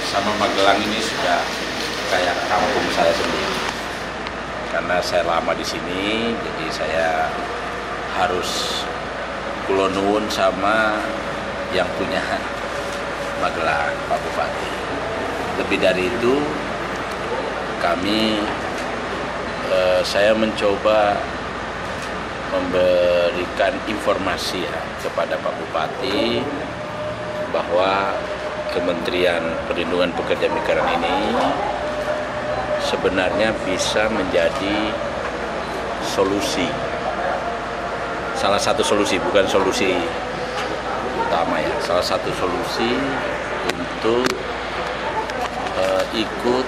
sama Magelang ini sudah kayak kampung saya sendiri. Karena saya lama di sini, jadi saya harus kulon nuwun sama yang punya Magelang, Pak Bupati. Lebih dari itu, saya mencoba memberikan informasi ya kepada Pak Bupati bahwa Kementerian Perlindungan Pekerja Migran ini sebenarnya bisa menjadi solusi, salah satu solusi, bukan solusi utama ya, salah satu solusi untuk ikut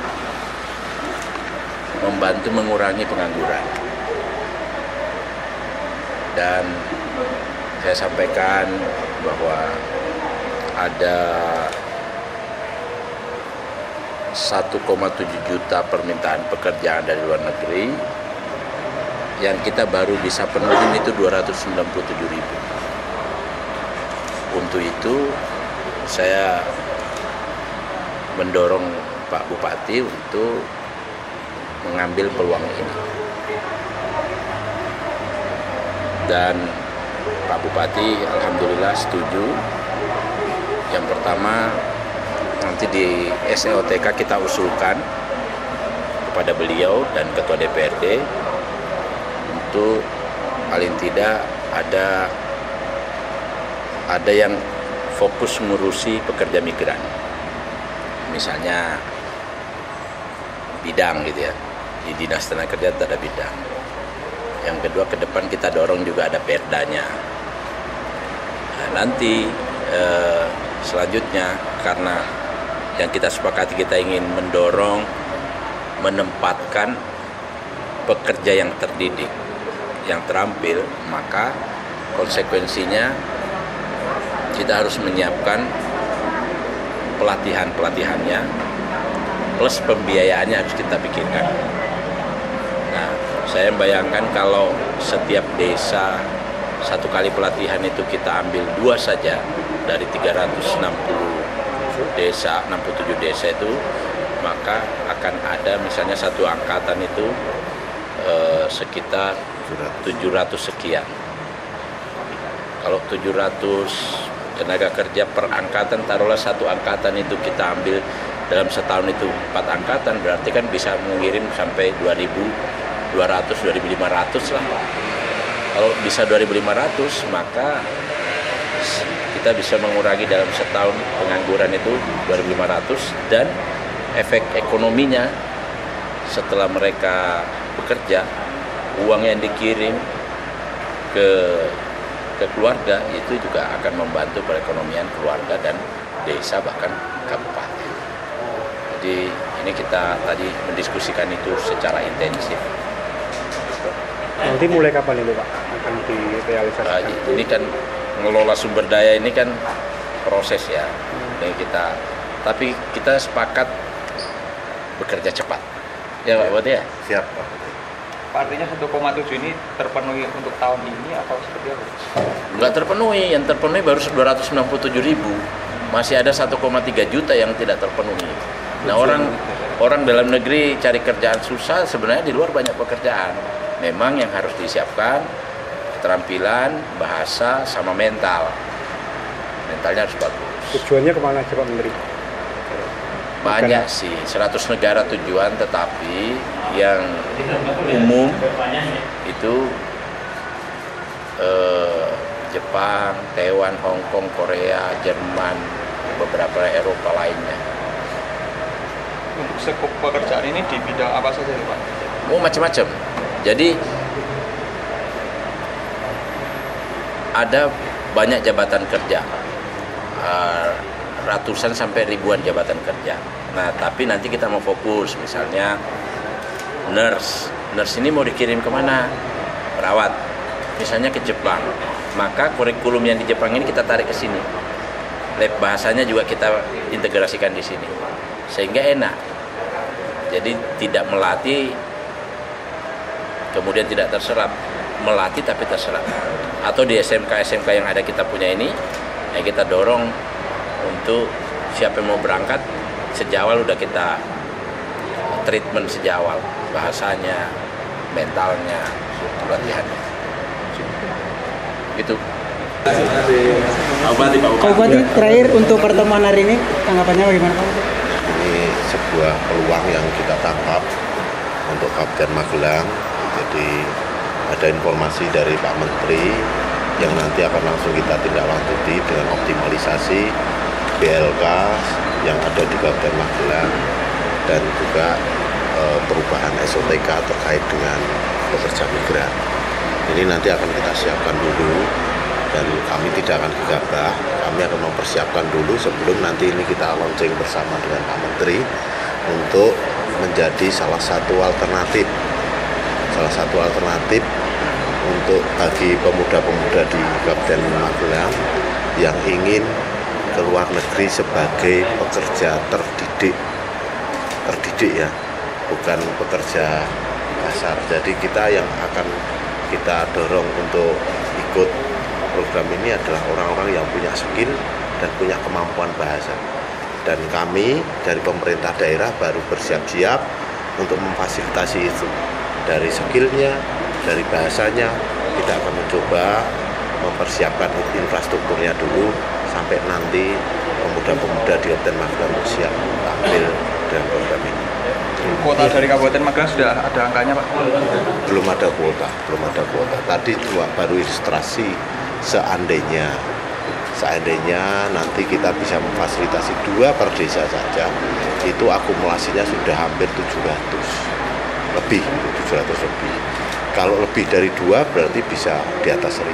membantu mengurangi pengangguran. Dan saya sampaikan bahwa ada 1,7 juta permintaan pekerjaan dari luar negeri yang kita baru bisa penuhin itu 297.000. Untuk itu saya mendorong Pak Bupati untuk mengambil peluang ini. Dan Pak Bupati alhamdulillah setuju. Yang pertama, nanti di SLTK kita usulkan kepada beliau dan Ketua DPRD untuk paling tidak ada yang fokus mengurusi pekerja migran. Misalnya bidang gitu ya, di Dinas Tenaga Kerja ada bidang. Yang kedua, ke depan kita dorong juga ada perdanya. Nah, nanti selanjutnya, karena yang kita sepakati kita ingin mendorong menempatkan pekerja yang terdidik, yang terampil, maka konsekuensinya kita harus menyiapkan pelatihannya plus pembiayaannya harus kita pikirkan. Nah, saya bayangkan kalau setiap desa satu kali pelatihan itu kita ambil 2 saja dari 367 desa itu, maka akan ada misalnya satu angkatan itu sekitar 700 sekian. Kalau 700 tenaga kerja per angkatan, taruhlah satu angkatan itu kita ambil dalam setahun itu 4 angkatan, berarti kan bisa mengirim sampai 2.200, 2.500 lah. Kalau bisa 2.500, maka kita bisa mengurangi dalam setahun pengangguran itu 2.500, dan efek ekonominya setelah mereka bekerja, uang yang dikirim ke keluarga itu juga akan membantu perekonomian keluarga dan desa bahkan kabupaten. Jadi ini kita tadi mendiskusikan itu secara intensif. Nanti mulai kapan itu Pak akan direalisasikan? Ini kan mengelola sumber daya ini kan proses ya. Tapi kita sepakat bekerja cepat. Ya Pak Bupati ya? Siap Pak. Pak, artinya 1,7 ini terpenuhi untuk tahun ini atau seperti apa? Nggak terpenuhi, yang terpenuhi baru 297.000. Masih ada 1,3 juta yang tidak terpenuhi. Nah, orang dalam negeri cari kerjaan susah, sebenarnya di luar banyak pekerjaan. Memang yang harus disiapkan keterampilan, bahasa, sama mental. Mentalnya harus bagus. Tujuannya kemana aja Pak Menteri? Banyak sih, 100 negara tujuan, tetapi yang umum itu Jepang, Taiwan, Hong Kong, Korea, Jerman, beberapa Eropa lainnya. Untuk skop pekerjaan ini di bidang apa saja Pak? Oh, macam-macam. Jadi ada banyak jabatan kerja, ratusan sampai ribuan jabatan kerja. Nah, tapi nanti kita mau fokus, misalnya nurse ini mau dikirim kemana? Perawat, misalnya ke Jepang. Maka kurikulum yang di Jepang ini kita tarik ke sini. Lab bahasanya juga kita integrasikan di sini, sehingga enak. Jadi tidak melatih kemudian tidak terserap, melatih tapi terserap. Atau di SMK yang ada kita punya ini, ya kita dorong untuk siapa yang mau berangkat sejak awal udah kita treatment sejak awal, bahasanya, mentalnya, latihannya. Itu. Pak Bupati, terakhir untuk pertemuan hari ini tanggapannya bagaimana Pak? Ini sebuah peluang yang kita tangkap untuk Kabupaten Magelang. Jadi ada informasi dari Pak Menteri yang nanti akan langsung kita tindak lanjuti dengan optimalisasi BLK yang ada di Kabupaten Magelang dan juga perubahan SOTK terkait dengan pekerja migran. Ini nanti akan kita siapkan dulu dan kami tidak akan gegabah, kami akan mempersiapkan dulu sebelum nanti ini kita launching bersama dengan Pak Menteri untuk menjadi salah satu alternatif untuk bagi pemuda-pemuda di Kabupaten Magelang yang ingin ke luar negeri sebagai pekerja terdidik ya, bukan pekerja kasar. Jadi kita yang akan kita dorong untuk ikut program ini adalah orang-orang yang punya skill dan punya kemampuan bahasa. Dan kami dari pemerintah daerah baru bersiap-siap untuk memfasilitasi itu. Dari skillnya, dari bahasanya, kita akan mencoba mempersiapkan infrastrukturnya dulu sampai nanti pemuda-pemuda di Kabupaten Magelang siap tampil dengan program ini. Kuota dari Kabupaten Magelang sudah ada angkanya Pak? Belum ada kuota. Tadi cuma baru ilustrasi seandainya nanti kita bisa memfasilitasi 2 per desa saja, itu akumulasinya sudah hampir 700 lebih. Kalau lebih dari 2 berarti bisa di atas 1000.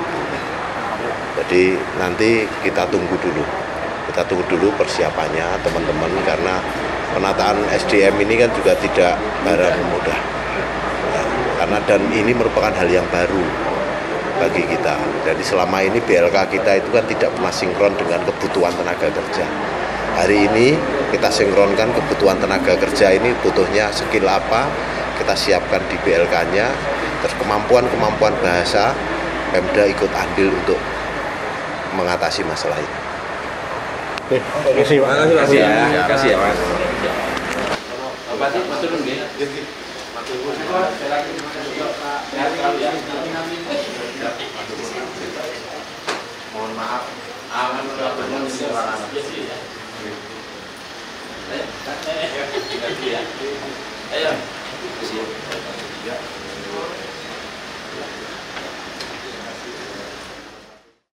Jadi nanti kita tunggu dulu persiapannya teman-teman, karena penataan SDM ini kan juga tidak barang mudah. Karena dan ini merupakan hal yang baru bagi kita. Jadi selama ini BLK kita itu kan tidak pernah sinkron dengan kebutuhan tenaga kerja. Hari ini kita sinkronkan kebutuhan tenaga kerja ini butuhnya skill apa, kita siapkan di BLK-nya, terus kemampuan bahasa, Pemda ikut andil untuk mengatasi masalah ini. Oke, terima kasih Pak. Terima kasih ya Mas. Mohon maaf, ayo.